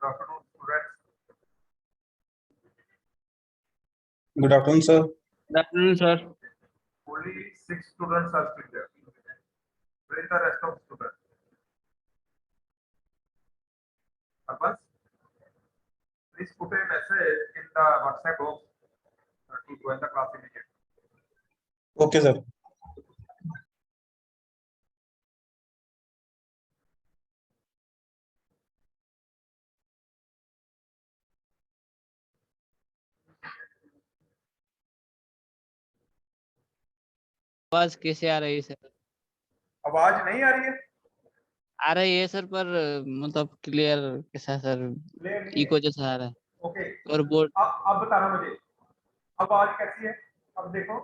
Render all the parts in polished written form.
Good afternoon, students. Good afternoon, sir. Good afternoon, sir. Only 6 students are still there. Where is the rest of students? Purpose? Please put a message in the WhatsApp box to join the class immediately. Okay, sir. आवाज कैसे आ रही है sir? आवाज नहीं आ रही है? आ रही है सर, पर मतलब क्लियर कैसा सर? Clear नहीं है? इको जैसा आ रहा है ओके, और बोर्ड अब बताना मुझे आवाज कैसी है। अब देखो,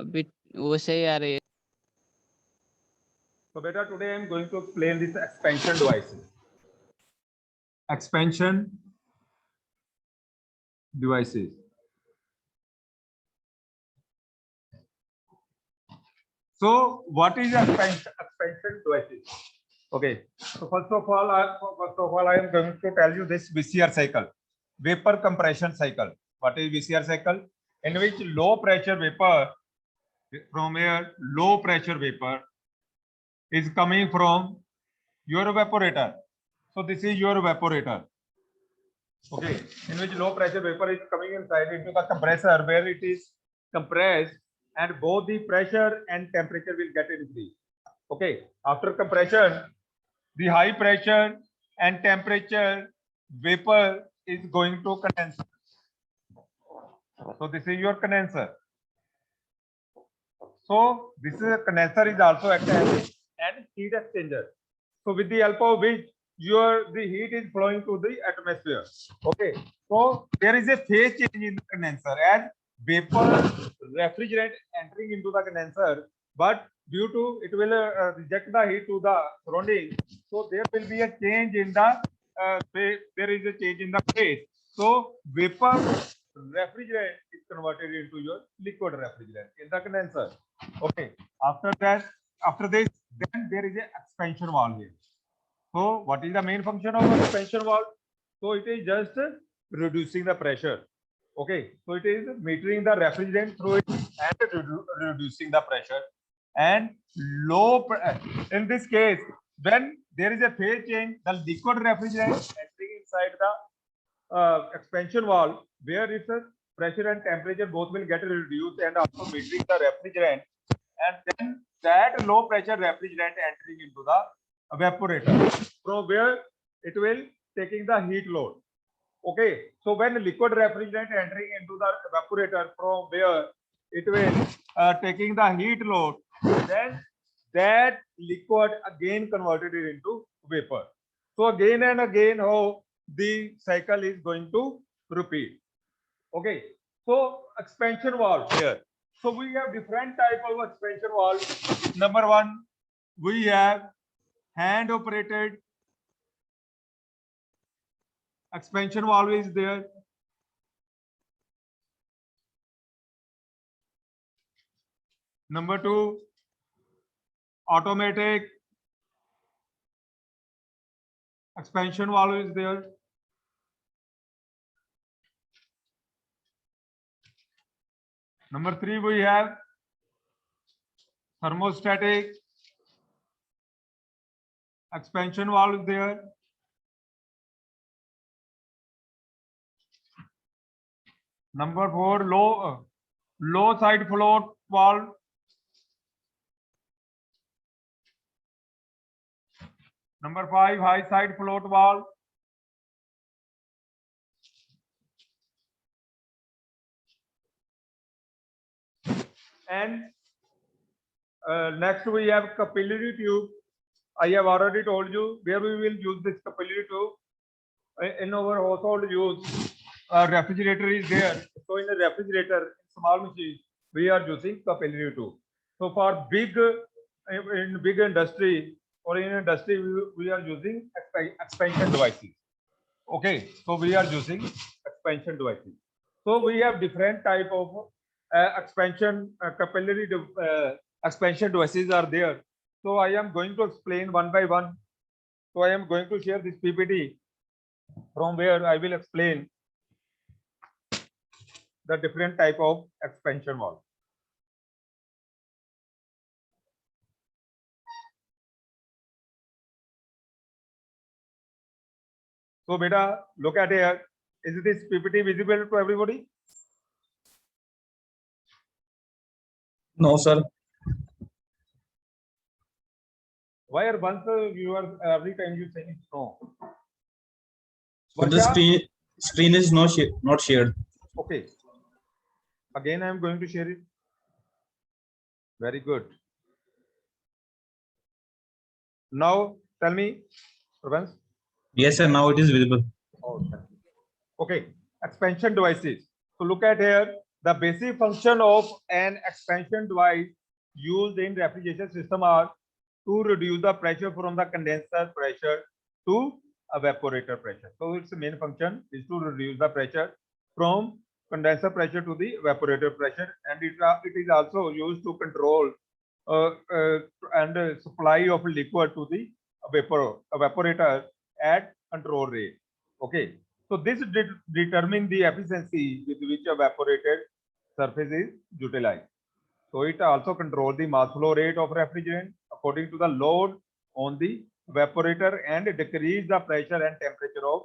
अभी वैसे ही आ रही है। so beta today I am going to explain this expansion devices. Expansion devices. So what is expansion devices? Okay, so first of all I am going to tell you this VCR cycle, vapor compression cycle. What is VCR cycle? In which low pressure vapor from air, low pressure vapor is coming from your evaporator. So this is your evaporator. Okay, in which low pressure vapor is coming inside into the compressor where it is compressed, and both the pressure and temperature will get increased. Okay, after compression, the high pressure and temperature vapor is going to condenser. So this is your condenser. So this is a condenser is also acting as an heat exchanger. So with the help of which the heat is flowing to the atmosphere. Okay. So there is a phase change in the condenser as vapor refrigerant entering into the condenser, but due to it will reject the heat to the surrounding. So there will be a change in the phase. There is a change in the phase. So vapor refrigerant is converted into your liquid refrigerant in the condenser. Okay. After this, then there is a expansion valve here. So what is the main function of expansion valve? So it is just reducing the pressure. Okay. So it is metering the refrigerant through it and reducing the pressure. And in this case, when there is a phase change, the liquid refrigerant entering inside the expansion valve, where its pressure and temperature both will get reduced, and also metering the refrigerant, and then that low pressure refrigerant entering into the evaporator, from where it will taking the heat load. Okay, so when liquid refrigerant entering into the evaporator, from where it will taking the heat load, then that liquid again converted it into vapor. So again and again how the cycle is going to repeat. Okay, so expansion valve here. So we have different type of expansion valve. Number one, we have hand operated expansion valve is there. Number two, automatic expansion valve is there. Number three, we have thermostatic expansion valve is there. Number four, low side float valve. Number five, high side float valve. And next we have capillary tube. I have already told you where we will use this capillary tube. In our household use, refrigerator is there. So in a refrigerator, small machine, we are using capillary tube. So for big industry or in industry, we are using expansion devices. Okay, so we are using expansion devices. So we have different type of expansion capillary expansion devices are there. So I am going to explain one by one. So I am going to share this PPT from where I will explain the different type of expansion valve. So beta, look at here. Is this PPT visible to everybody? No, sir. Why are once you are every time you saying no? So the Varsha? screen is not shared. Okay. Again, I am going to share it. Very good. Now tell me, Pravans. Yes, sir. Now it is visible. Oh, thank you. Okay, expansion devices. So look at here, the basic function of an expansion device used in refrigeration system are to reduce the pressure from the condenser pressure to evaporator pressure. So its main function is to reduce the pressure from condenser pressure to the evaporator pressure, and it is also used to control and supply of liquid to the evaporator at control rate. Okay, so this determine the efficiency with which evaporated surface is utilized. So it also controls the mass flow rate of refrigerant according to the load on the evaporator and decrease the pressure and temperature of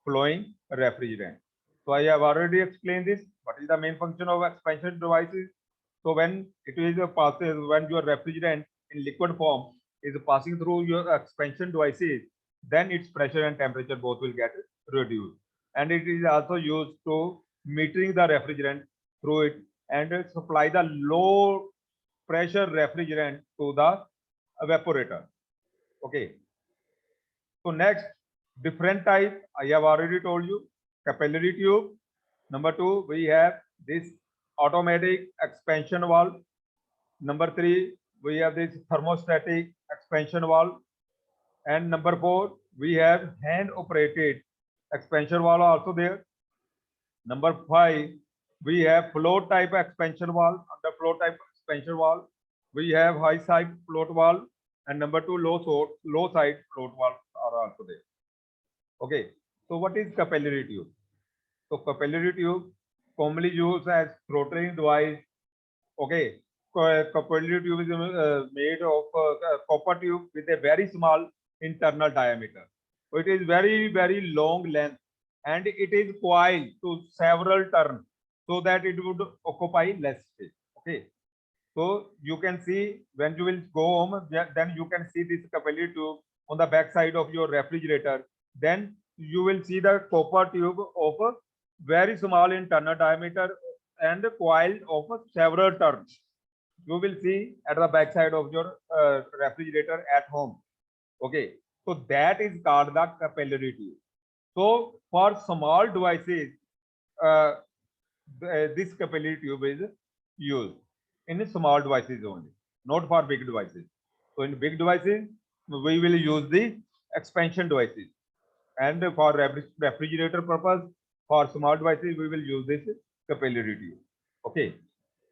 flowing refrigerant. So I have already explained this. What is the main function of expansion devices? So when it is when your refrigerant in liquid form is passing through your expansion devices, then its pressure and temperature both will get reduced. And it is also used to metering the refrigerant through it and supply the low pressure refrigerant to the evaporator. Okay. So next, different type, I have already told you, capillary tube. Number two, we have this automatic expansion valve. Number three, we have this thermostatic expansion valve. And number four, we have hand operated expansion valve also there. Number five, we have float type expansion valve. Under float type expansion valve, we have high side float valve, and number two, low side float valve are also there. Okay, so what is capillary tube? So capillary tube commonly used as throttling device. Okay, capillary tube is made of copper tube with a very small internal diameter. So it is very long length and it is coiled to several turns so that it would occupy less space. Okay, so you can see when you will go home, then you can see this capillary tube on the back side of your refrigerator. Then you will see the copper tube of a very small internal diameter and coiled of several turns. You will see at the back side of your refrigerator at home. Okay, so that is called the capillary tube. So for small devices, uh, this capillary tube is used in small devices only, not for big devices. So in big devices, we will use the expansion devices, and for refrigerator purpose, for small devices, we will use this capillary tube. Okay,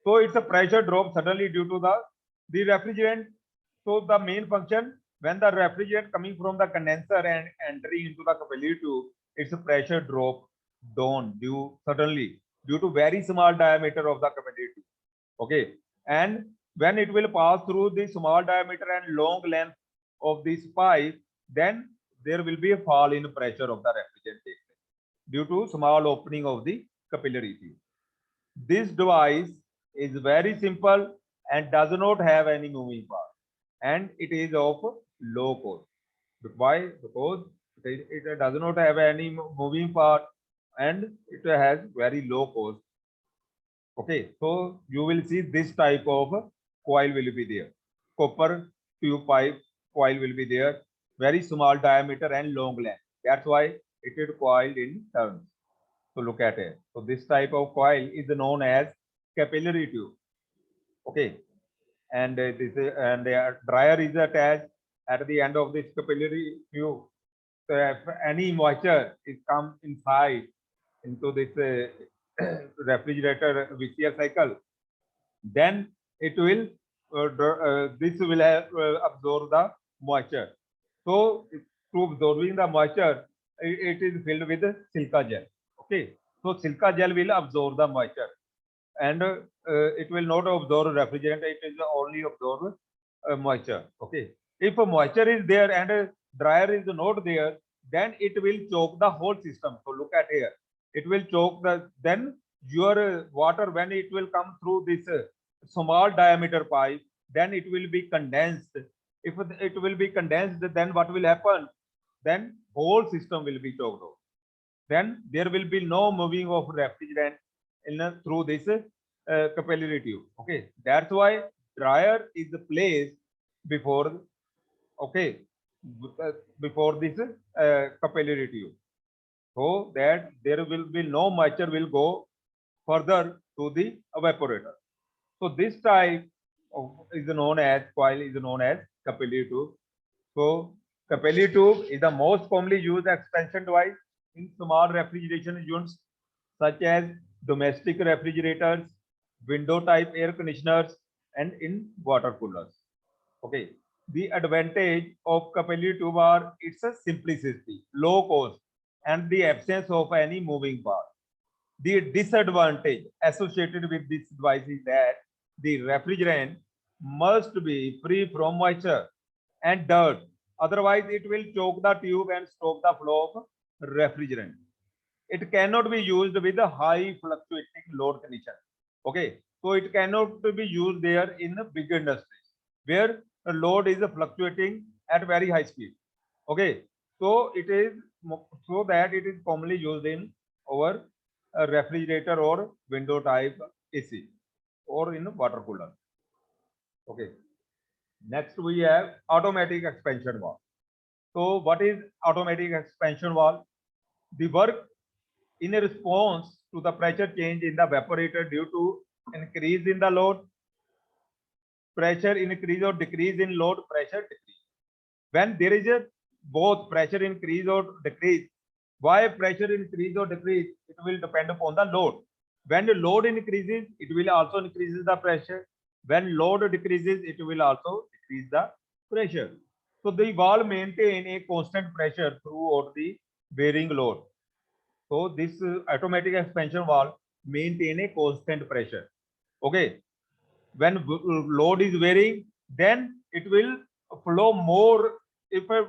so it's a pressure drop suddenly due to the refrigerant. So the main function, when the refrigerant coming from the condenser and entering into the capillary tube, it's a pressure drop down suddenly due to very small diameter of the capillary tube. Okay, and when it will pass through the small diameter and long length of this pipe, then there will be a fall in pressure of the refrigerant due to small opening of the capillary tube. This device is very simple and does not have any moving part, and it is of low cost. Why? Because it does not have any moving part and it has very low cost. Okay, so you will see this type of coil will be there. Copper tube pipe coil will be there. Very small diameter and long length. That's why it is coiled in turns. So look at it. So this type of coil is known as capillary tube. Okay, and this and the dryer is attached at the end of this capillary tube. So if any moisture is come inside into this refrigerator VCR cycle, then it will this will have, absorb the moisture. So through absorbing the moisture, it is filled with silica gel. Okay, so silica gel will absorb the moisture, and it will not absorb refrigerant. It is only absorb moisture. Okay, if moisture is there and dryer is not there, then it will choke the whole system. So look at here, it will choke the, then your water, when it will come through this small diameter pipe, then it will be condensed. If it will be condensed, then what will happen? Then whole system will be choked out. Then there will be no moving of refrigerant through this capillary tube. Okay, that's why dryer is placed before, okay, before this capillary tube, so that there will be no moisture will go further to the evaporator. So this type is known as coil, is known as capillary tube. So capillary tube is the most commonly used expansion device in small refrigeration units such as domestic refrigerators, window type air conditioners, and in water coolers. Okay. The advantage of capillary tube are its simplicity, low cost, and the absence of any moving part. The disadvantage associated with this device is that the refrigerant must be free from moisture and dirt. Otherwise, it will choke the tube and stop the flow of refrigerant. It cannot be used with a high fluctuating load condition. Okay, so it cannot be used there in the big industries where the load is fluctuating at very high speed. Okay, so it is so that it is commonly used in our refrigerator or window type AC or in water cooler. Okay, next we have automatic expansion valve. So what is automatic expansion valve? The work in a response to the pressure change in the evaporator due to increase in the load, pressure increase or decrease in load, pressure decrease. When there is a both pressure increase or decrease, why pressure increase or decrease? It will depend upon the load. When the load increases, it will also increase the pressure. When load decreases, it will also decrease the pressure. So the valve maintain a constant pressure throughout the varying load. So this automatic expansion valve maintain a constant pressure. Okay. When load is varying, then it will flow more. If a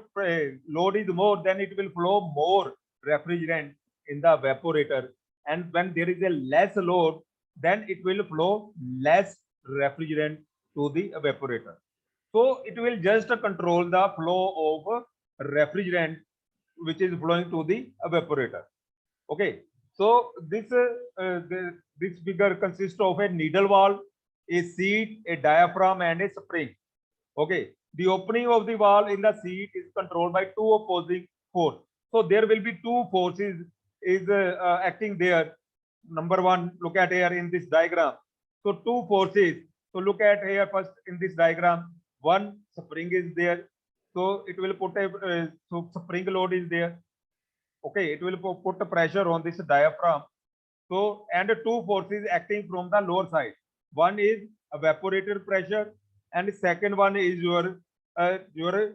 load is more, then it will flow more refrigerant in the evaporator. And when there is a less load, then it will flow less refrigerant to the evaporator. So it will just control the flow of refrigerant which is flowing to the evaporator. Okay, so this figure consists of a needle valve, a seat, a diaphragm, and a spring. Okay, the opening of the valve in the seat is controlled by two opposing forces. So there will be two forces is acting there. Number one, look at here in this diagram. So two forces. So look at here first in this diagram. One spring is there. So it will put a so spring load is there. Okay, it will put the pressure on this diaphragm. So, and two forces acting from the lower side. One is evaporator pressure, and the second one is your uh, uh,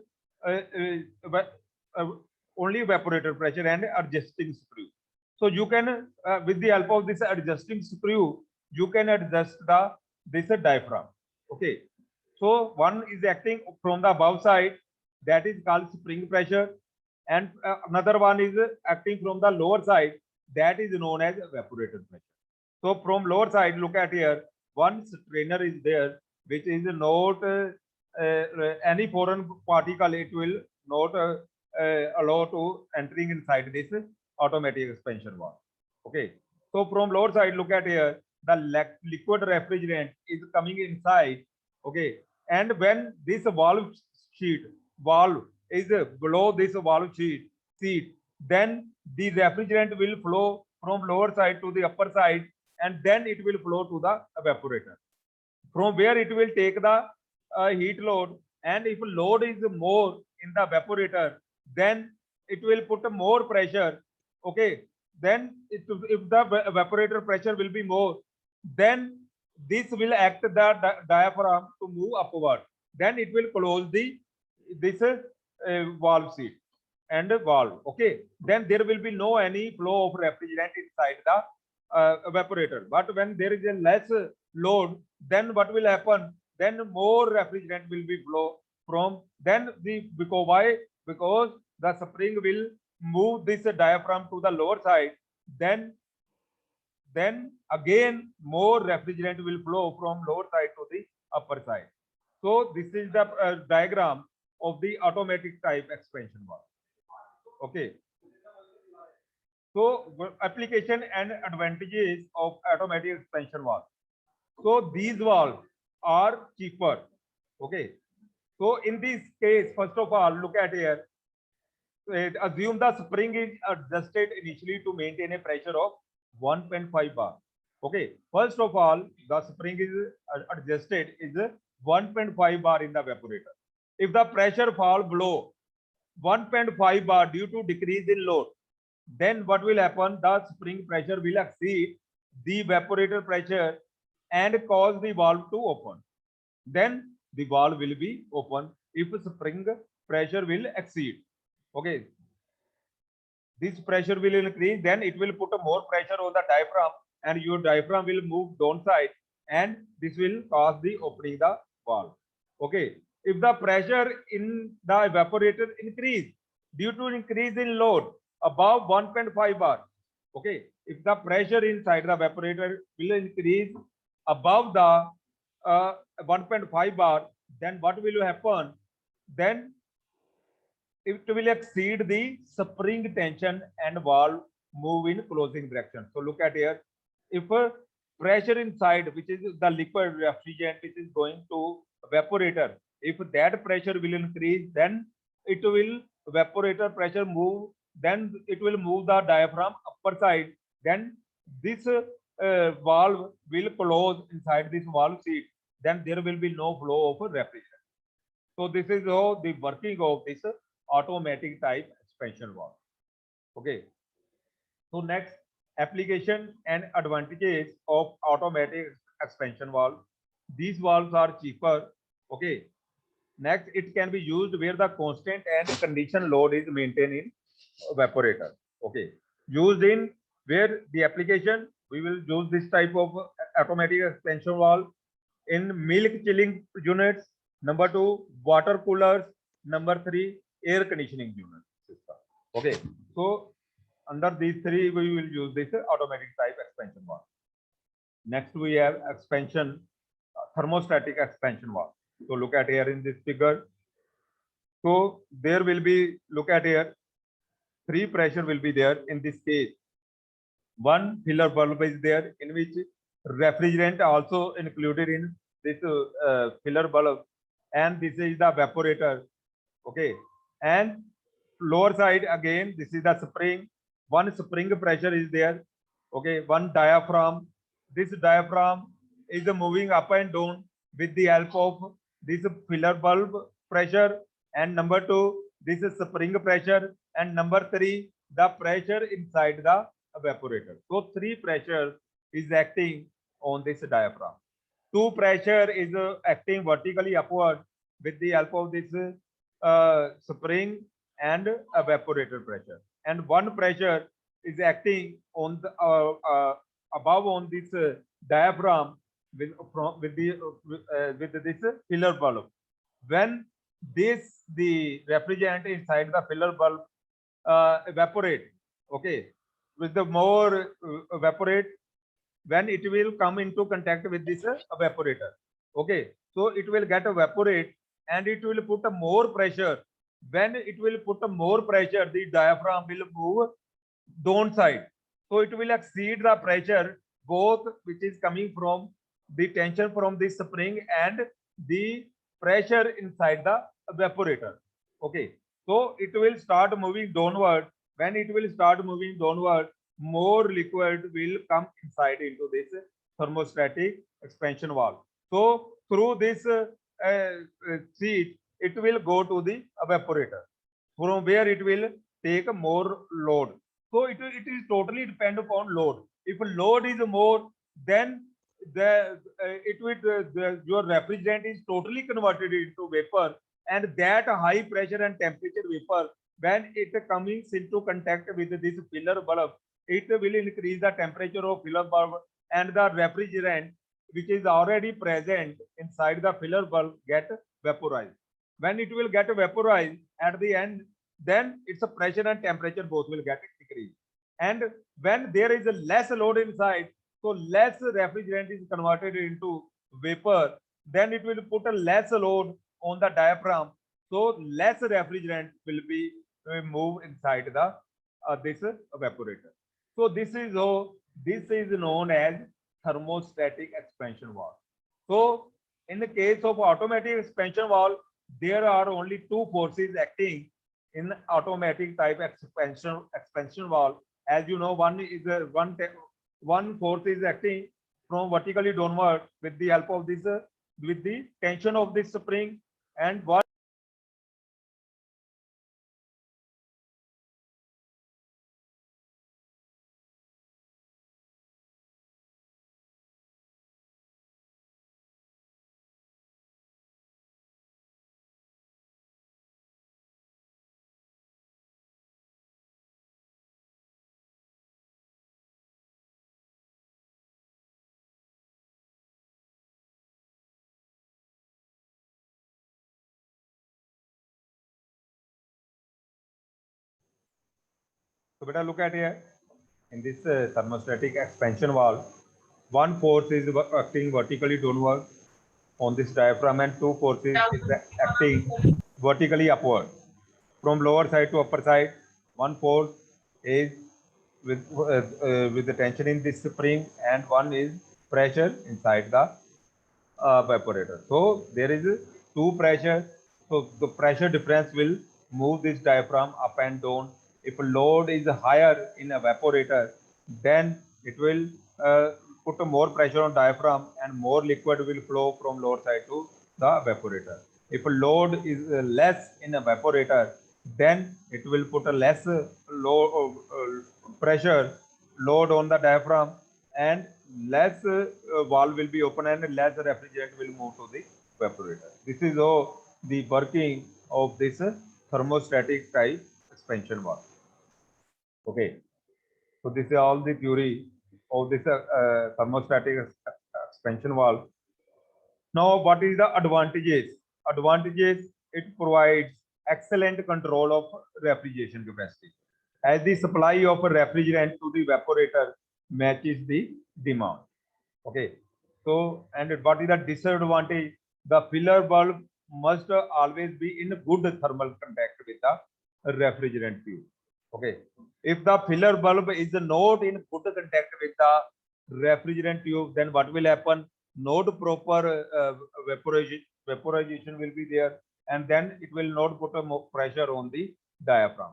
uh, only evaporator pressure and adjusting screw. So you can, with the help of this adjusting screw, you can adjust the this diaphragm. Okay. So one is acting from the above side, that is called spring pressure, and another one is acting from the lower side, that is known as evaporator pressure. So from lower side, look at here, one strainer is there, which is not any foreign particle, it will not allow to entering inside this automatic expansion valve. Okay. So from lower side, look at here, the liquid refrigerant is coming inside. Okay. And when this valve is below this valve seat, then the refrigerant will flow from lower side to the upper side, and then it will flow to the evaporator, from where it will take the heat load. And if load is more in the evaporator, then it will put more pressure. Okay, then if the evaporator pressure will be more, then this will act the diaphragm to move upward, then it will close the this valve seat. and valve. Okay, then there will be no any flow of refrigerant inside the evaporator. But when there is a less load, then what will happen? Then more refrigerant will be flow from then the because why? Because the spring will move this diaphragm to the lower side. Then again more refrigerant will flow from lower side to the upper side. So this is the diagram of the automatic type expansion valve. Okay. So application and advantages of automatic expansion valve. So these valves are cheaper. Okay. So in this case, first of all, look at here. Assume the spring is adjusted initially to maintain a pressure of 1.5 bar. Okay. First of all, the spring is adjusted is 1.5 bar in the evaporator. If the pressure fall below 1.5 bar due to decrease in load, then what will happen? The spring pressure will exceed the evaporator pressure and cause the valve to open. Then the valve will be open if spring pressure will exceed. Okay. This pressure will increase, then it will put more pressure on the diaphragm and your diaphragm will move downside and this will cause the opening the valve. Okay. If the pressure in the evaporator increase due to increase in load above 1.5 bar, okay, if the pressure inside the evaporator will increase above the 1.5 bar, then what will happen? Then it will exceed the spring tension and valve move in closing direction. So look at here. If pressure inside, which is the liquid refrigerant, which is going to evaporator, if that pressure will increase, then it will evaporator pressure move, then it will move the diaphragm upper side, then this valve will close inside this valve seat, then there will be no flow of refrigerant. So this is how the working of this automatic type expansion valve. Okay. So next, application and advantages of automatic expansion valve. These valves are cheaper. Okay. Next, it can be used where the constant and condition load is maintained in evaporator. Okay. Used in where the application, we will use this type of automatic expansion valve in milk chilling units. Number 2, water coolers. Number 3, air conditioning unit system. Okay. So under these three, we will use this automatic type expansion valve. Next, we have expansion, thermostatic expansion valve. So look at here in this figure. So there will be, look at here, 3 pressure will be there in this case. 1 filler bulb is there in which refrigerant also included in this filler bulb, and this is the evaporator. Okay, and lower side again, this is the spring. 1 spring pressure is there. Okay, 1 diaphragm. This diaphragm is moving up and down with the help of this filler bulb pressure, and number 2, this is spring pressure, and number 3, the pressure inside the evaporator. So 3 pressure is acting on this diaphragm. 2 pressure is acting vertically upward with the help of this spring and evaporator pressure, and 1 pressure is acting on the above on this diaphragm with this filler bulb. When the refrigerant inside the filler bulb evaporate, okay, with the more evaporate, when it will come into contact with this evaporator, okay, so it will get evaporate and it will put a more pressure. When it will put a more pressure, the diaphragm will move downside, so it will exceed the pressure both which is coming from the tension from the spring and the pressure inside the evaporator. Okay, so it will start moving downward. When it will start moving downward, more liquid will come inside into this thermostatic expansion valve. So through this seat, it will go to the evaporator, from where it will take more load. So it is totally depend upon load. If load is more, then your refrigerant is totally converted into vapor, and that high pressure and temperature vapor when it comes into contact with this filler bulb, it will increase the temperature of filler bulb, and the refrigerant which is already present inside the filler bulb get vaporized. When it will get vaporized at the end, then its pressure and temperature both will get decreased. And when there is a less load inside, so less refrigerant is converted into vapor, then it will put a less load on the diaphragm, so less refrigerant will be moved inside the this evaporator. So this is known as thermostatic expansion valve. So in the case of automatic expansion valve, there are only two forces acting in automatic type expansion valve. As you know, one force is acting from vertically downward with the help of this with the tension of this spring, and one so better look at here in this thermostatic expansion valve. One force is acting vertically downward on this diaphragm, and two forces is acting vertically upward from lower side to upper side. One force is with the tension in this spring, and one is pressure inside the evaporator. So there is two pressure. So the pressure difference will move this diaphragm up and down. If load is higher in evaporator, then it will put more pressure on diaphragm, and more liquid will flow from lower side to the evaporator. If load is less in evaporator, then it will put a less low pressure load on the diaphragm, and less valve will be open, and less refrigerant will move to the evaporator. This is all the working of this thermostatic type expansion valve. Okay, so this is all the theory of this thermostatic expansion valve. Now, what is the advantages? Advantages, it provides excellent control of refrigeration capacity, as the supply of refrigerant to the evaporator matches the demand. Okay, so and what is the disadvantage? The filler bulb must always be in good thermal contact with the refrigerant tube. Okay, if the filler bulb is not in good contact with the refrigerant tube, then what will happen? Not proper vaporization will be there, and then it will not put a more pressure on the diaphragm.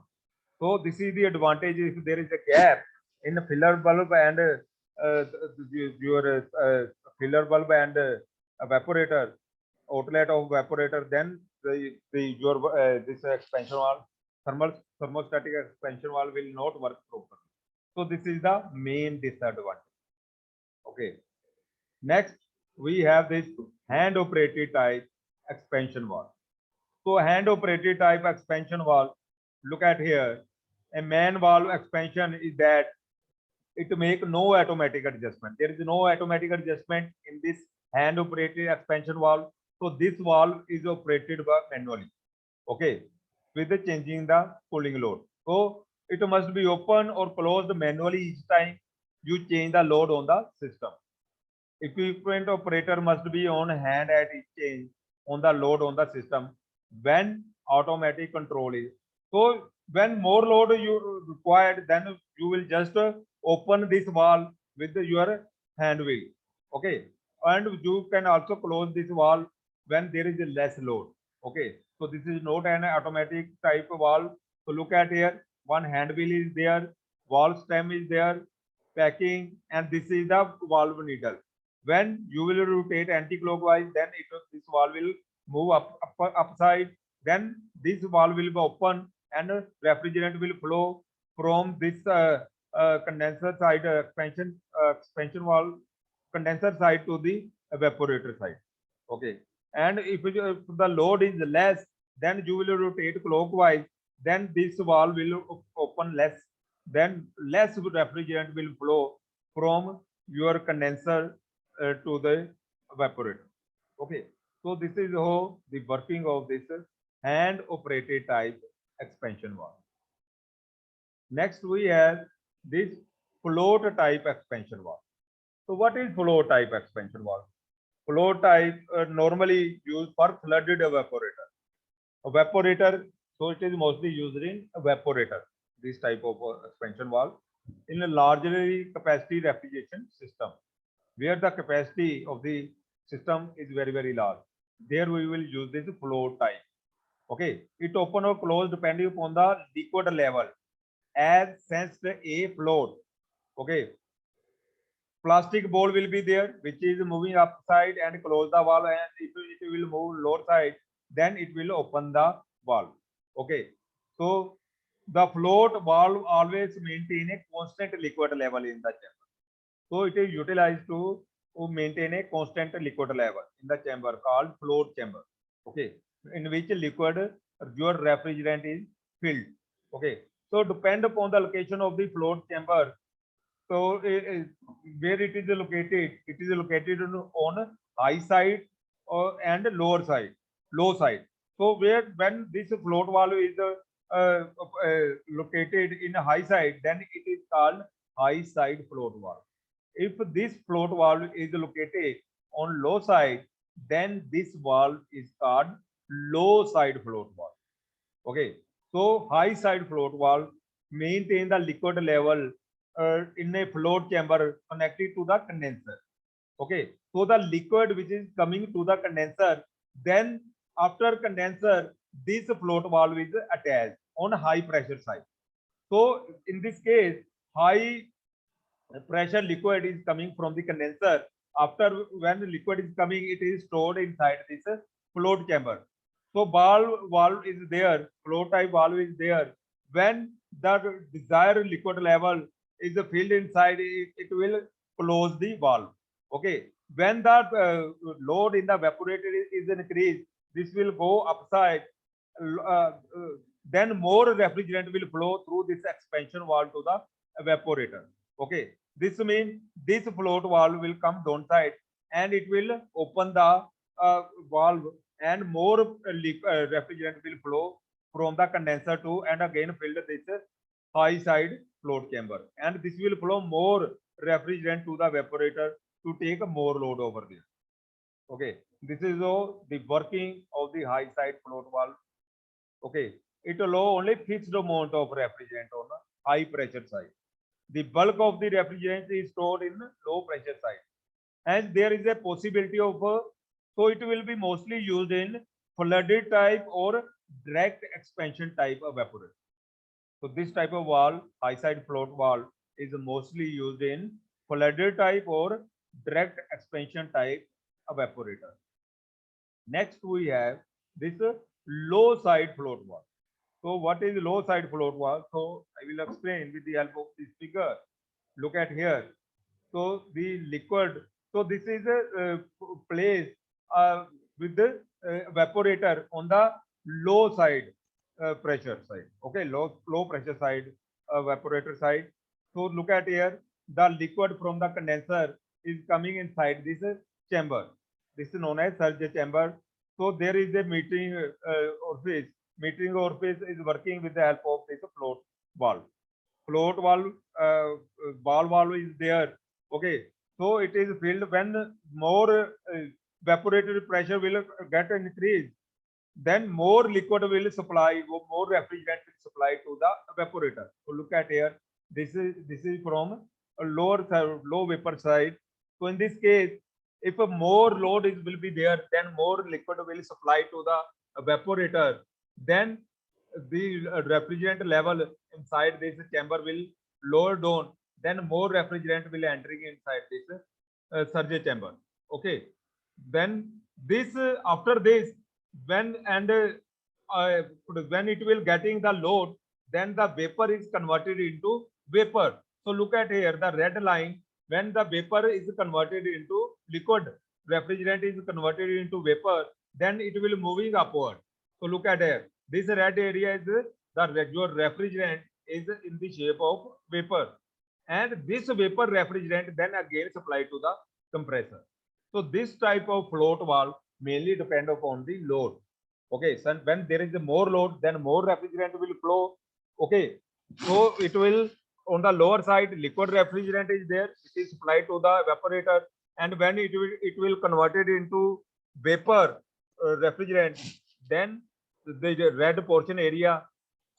So this is the advantage. If there is a gap in the filler bulb and your filler bulb and evaporator, outlet of evaporator, then this expansion valve, thermostatic expansion valve will not work properly. So this is the main disadvantage. Okay. Next, we have this hand operated type expansion valve. So hand operated type expansion valve, look at here. A main valve expansion is that it make no automatic adjustment. There is no automatic adjustment in this hand operated expansion valve. So this valve is operated by manually. Okay, with the changing the cooling load. So it must be open or closed manually each time you change the load on the system. Equipment operator must be on hand at each change on the load on the system when automatic control is. So when more load you required, then you will just open this valve with your hand wheel. Okay, and you can also close this valve when there is a less load. Okay, so this is not an automatic type of valve. So look at here, one hand wheel is there, valve stem is there, packing, and this is the valve needle. When you will rotate anti-clockwise, then this valve will move upside. Then this valve will be open, and refrigerant will flow from this condenser side expansion valve condenser side to the evaporator side. Okay, and if the load is less, then you will rotate clockwise. then this valve will open less, then less refrigerant will flow from your condenser to the evaporator. Okay, so this is how the working of this hand operated type expansion valve. Next we have this float type expansion valve. So what is float type expansion valve? Float type normally used for flooded evaporator. Evaporator, so it is mostly used in evaporator, this type of expansion valve, in a largely capacity refrigeration system, where the capacity of the system is very, very large. There we will use this float type. Okay, it open or close depending upon the liquid level as sensed a float. Okay, plastic ball will be there, which is moving upside and close the valve, and if it will move lower side, then it will open the valve. Okay, so the float valve always maintain a constant liquid level in the chamber. So it is utilized to maintain a constant liquid level in the chamber called float chamber. Okay, in which liquid your refrigerant is filled. Okay, so depend upon the location of the float chamber. So where it is located on high side and lower side, low side. So where when this float valve is located in a high side, then it is called high side float valve. If this float valve is located on low side, then this valve is called low side float valve. Okay, so high side float valve maintain the liquid level in a float chamber connected to the condenser. Okay, so the liquid which is coming to the condenser, then after condenser, this float valve is attached on high pressure side. So in this case, high pressure liquid is coming from the condenser. After when the liquid is coming, it is stored inside this float chamber. So valve is there, float type valve is there. When the desired liquid level is filled inside, it will close the valve. Okay. When the load in the evaporator is increased, this will go upside. Then more refrigerant will flow through this expansion valve to the evaporator. Okay. This means this float valve will come downside and it will open the valve, and more refrigerant will flow from the condenser to and again fill this high side float chamber, and this will flow more refrigerant to the evaporator to take more load over there. Okay, this is all the working of the high side float valve. Okay, it allow only fixed amount of refrigerant on the high pressure side. The bulk of the refrigerant is stored in low pressure side, and there is a possibility of so it will be mostly used in flooded type or direct expansion type evaporator. So this type of valve, high side float valve, is mostly used in flooded type or direct expansion type evaporator. Next we have this low side float valve. So what is low side float valve? So I will explain with the help of this figure. Look at here. So the liquid, so this is a place with the evaporator on the low side pressure side. Okay, low pressure side, evaporator side. So look at here, the liquid from the condenser is coming inside this chamber. This is known as surge chamber. So there is a metering orifice. Metering orifice is working with the help of this float valve. Float valve, valve is there. Okay, so it is filled when more evaporator pressure will get increased, then more liquid will supply, more refrigerant will supply to the evaporator. So look at here, this is from a low vapor side. So in this case, if a more load will be there, then more liquid will supply to the evaporator. Then the refrigerant level inside this chamber will lower down. Then more refrigerant will entering inside this surge chamber. Okay. Then this after this, when it will getting the load, then the vapor is converted into vapor. So look at here, the red line, when the vapor is converted into liquid, refrigerant is converted into vapor, then it will moving upward. So look at here, this red area is your refrigerant is in the shape of vapor, and this vapor refrigerant then again supplied to the compressor. So this type of float valve mainly depend upon the load. Okay, so when there is more load, then more refrigerant will flow. Okay, so it will on the lower side liquid refrigerant is there, it is supplied to the evaporator, and when it will converted into vapor refrigerant, then the red portion area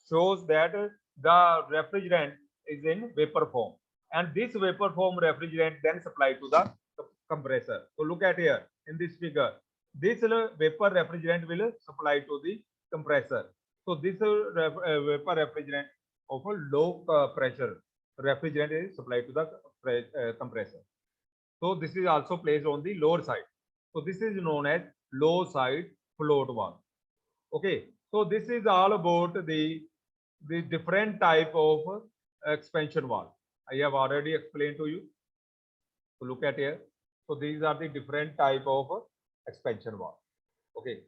shows that the refrigerant is in vapor form, and this vapor form refrigerant then supplied to the compressor. So look at here in this figure, this vapor refrigerant will supply to the compressor. So this vapor refrigerant of a low pressure refrigerant is supplied to the compressor. So this is also placed on the lower side. So this is known as low side float valve. Okay, so this is all about the different type of expansion valve. I have already explained to you. So look at here. So these are the different type of expansion valve. Okay,